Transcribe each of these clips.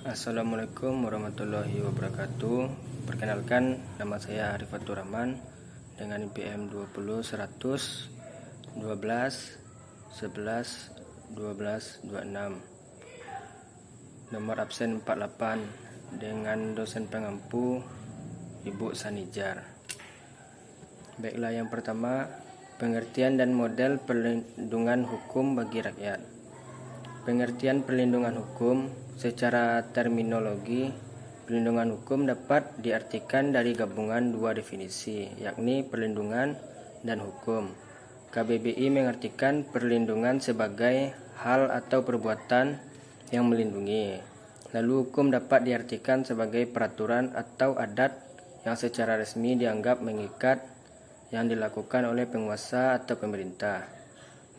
Assalamualaikum warahmatullahi wabarakatuh. Perkenalkan, nama saya Arifatur Rahman dengan IPM 20 100 12 11 12 26. Nomor absen 48 dengan dosen pengampu Ibu Sanijar. Baiklah, yang pertama, pengertian dan model perlindungan hukum bagi rakyat. Pengertian perlindungan hukum secara terminologi, perlindungan hukum dapat diartikan dari gabungan dua definisi, yakni perlindungan dan hukum. KBBI mengartikan perlindungan sebagai hal atau perbuatan yang melindungi. Lalu hukum dapat diartikan sebagai peraturan atau adat yang secara resmi dianggap mengikat yang dilakukan oleh penguasa atau pemerintah.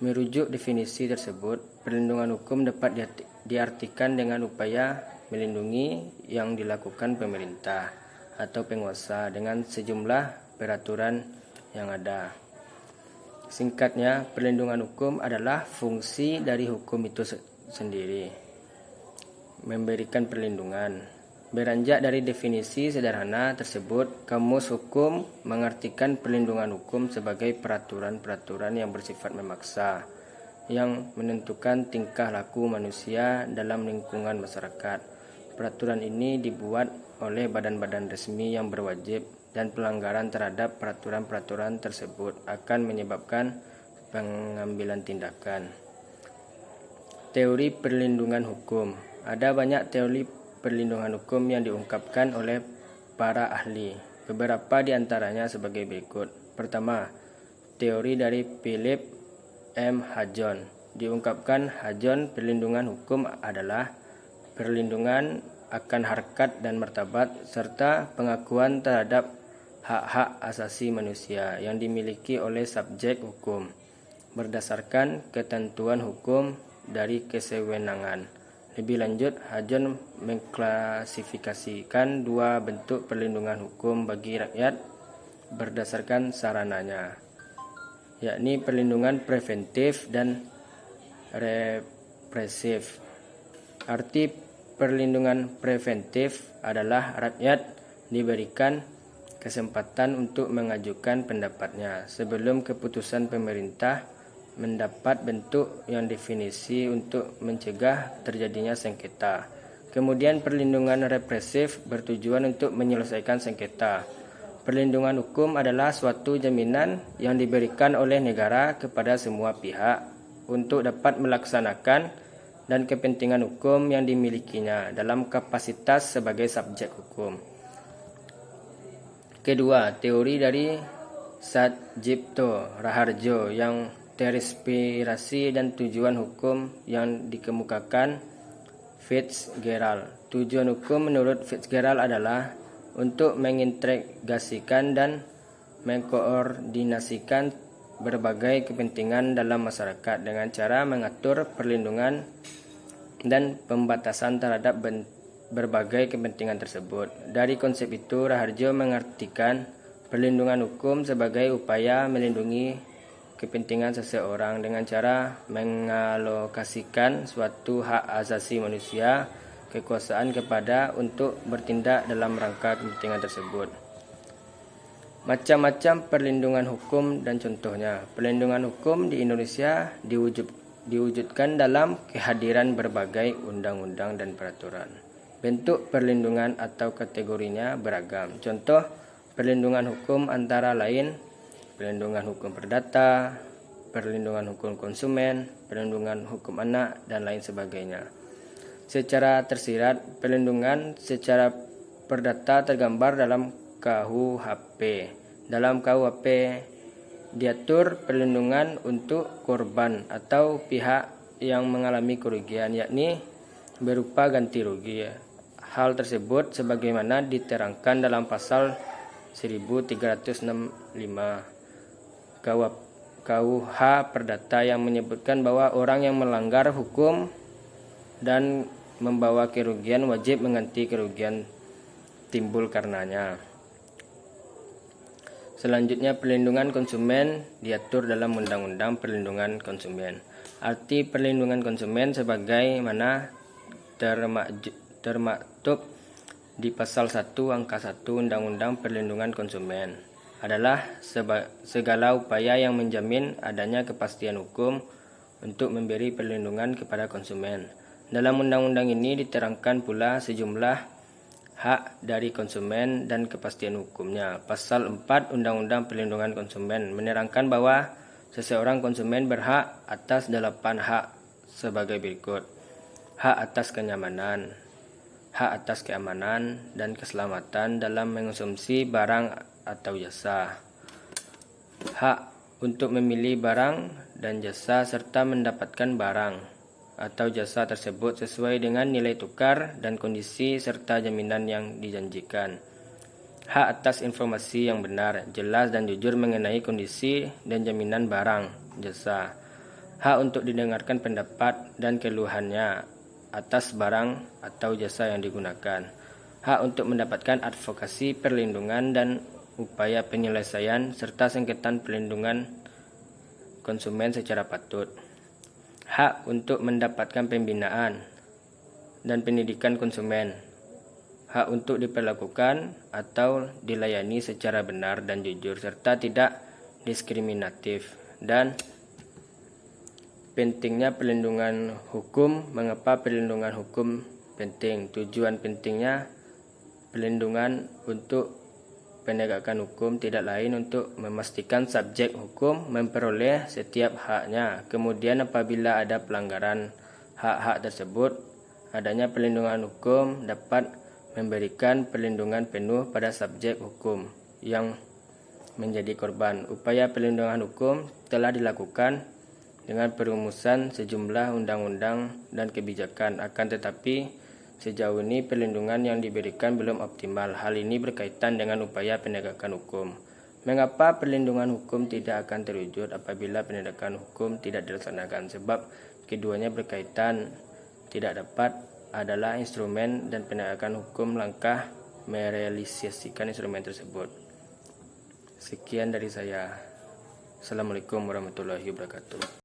Merujuk definisi tersebut, perlindungan hukum dapat diartikan dengan upaya melindungi yang dilakukan pemerintah atau penguasa dengan sejumlah peraturan yang ada. Singkatnya, perlindungan hukum adalah fungsi dari hukum itu sendiri, memberikan perlindungan. Beranjak dari definisi sederhana tersebut, Kamus Hukum mengartikan perlindungan hukum sebagai peraturan-peraturan yang bersifat memaksa, yang menentukan tingkah laku manusia dalam lingkungan masyarakat. Peraturan ini dibuat oleh badan-badan resmi yang berwajib, dan pelanggaran terhadap peraturan-peraturan tersebut akan menyebabkan pengambilan tindakan. Teori perlindungan hukum. Ada banyak teori perlindungan hukum yang diungkapkan oleh para ahli. Beberapa di antaranya sebagai berikut. Pertama, teori dari Philip M. Hajon. Diungkapkan Hajon, perlindungan hukum adalah perlindungan akan harkat dan martabat serta pengakuan terhadap hak-hak asasi manusia yang dimiliki oleh subjek hukum berdasarkan ketentuan hukum dari kesewenangan. Lebih lanjut, Hajon mengklasifikasikan dua bentuk perlindungan hukum bagi rakyat berdasarkan sarananya, yakni perlindungan preventif dan represif. Arti perlindungan preventif adalah rakyat diberikan kesempatan untuk mengajukan pendapatnya sebelum keputusan pemerintah mendapat bentuk yang definisi untuk mencegah terjadinya sengketa. Kemudian perlindungan represif bertujuan untuk menyelesaikan sengketa. Perlindungan hukum adalah suatu jaminan yang diberikan oleh negara kepada semua pihak untuk dapat melaksanakan dan kepentingan hukum yang dimilikinya dalam kapasitas sebagai subjek hukum. Kedua, teori dari Satjipto Raharjo yang terinspirasi dan tujuan hukum yang dikemukakan Fitzgerald. Tujuan hukum menurut Fitzgerald adalah untuk mengintegrasikan dan mengkoordinasikan berbagai kepentingan dalam masyarakat dengan cara mengatur perlindungan dan pembatasan terhadap berbagai kepentingan tersebut. Dari konsep itu, Raharjo mengartikan perlindungan hukum sebagai upaya melindungi kepentingan seseorang dengan cara mengalokasikan suatu hak asasi manusia kekuasaan kepada untuk bertindak dalam rangka kepentingan tersebut. Macam-macam perlindungan hukum dan contohnya. Perlindungan hukum di Indonesia diwujudkan dalam kehadiran berbagai undang-undang dan peraturan. Bentuk perlindungan atau kategorinya beragam. Contoh perlindungan hukum antara lain perlindungan hukum perdata, perlindungan hukum konsumen, perlindungan hukum anak, dan lain sebagainya. Secara tersirat, perlindungan secara perdata tergambar dalam KUHP. Dalam KUHP diatur perlindungan untuk korban atau pihak yang mengalami kerugian, yakni berupa ganti rugi. Hal tersebut sebagaimana diterangkan dalam pasal 1365 KUH Perdata yang menyebutkan bahwa orang yang melanggar hukum dan membawa kerugian wajib mengganti kerugian timbul karenanya. Selanjutnya, perlindungan konsumen diatur dalam Undang-Undang Perlindungan Konsumen. Arti perlindungan konsumen sebagaimana termaktub di pasal 1 angka 1 Undang-Undang Perlindungan Konsumen adalah segala upaya yang menjamin adanya kepastian hukum untuk memberi perlindungan kepada konsumen. Dalam undang-undang ini diterangkan pula sejumlah hak dari konsumen dan kepastian hukumnya. Pasal 4 Undang-Undang Perlindungan Konsumen menerangkan bahwa seseorang konsumen berhak atas 8 hak sebagai berikut. Hak atas kenyamanan, hak atas keamanan dan keselamatan dalam mengonsumsi barang atau jasa. Hak untuk memilih barang dan jasa serta mendapatkan barang atau jasa tersebut sesuai dengan nilai tukar dan kondisi serta jaminan yang dijanjikan. Hak atas informasi yang benar, jelas dan jujur mengenai kondisi dan jaminan barang, jasa. Hak untuk didengarkan pendapat dan keluhannya atas barang atau jasa yang digunakan. Hak untuk mendapatkan advokasi perlindungan dan upaya penyelesaian serta sengketa perlindungan konsumen secara patut. Hak untuk mendapatkan pembinaan dan pendidikan konsumen. Hak untuk diperlakukan atau dilayani secara benar dan jujur serta tidak diskriminatif. Dan pentingnya perlindungan hukum. Mengapa perlindungan hukum penting? Tujuan pentingnya perlindungan untuk penegakan hukum tidak lain untuk memastikan subjek hukum memperoleh setiap haknya. Kemudian apabila ada pelanggaran hak-hak tersebut, adanya perlindungan hukum dapat memberikan perlindungan penuh pada subjek hukum yang menjadi korban. Upaya perlindungan hukum telah dilakukan dengan perumusan sejumlah undang-undang dan kebijakan. Akan tetapi sejauh ini perlindungan yang diberikan belum optimal. Hal ini berkaitan dengan upaya penegakan hukum. Mengapa perlindungan hukum tidak akan terwujud apabila penegakan hukum tidak dilaksanakan? Sebab keduanya berkaitan. Tidak dapat adalah instrumen dan penegakan hukum langkah merealisasikan instrumen tersebut. Sekian dari saya. Assalamualaikum warahmatullahi wabarakatuh.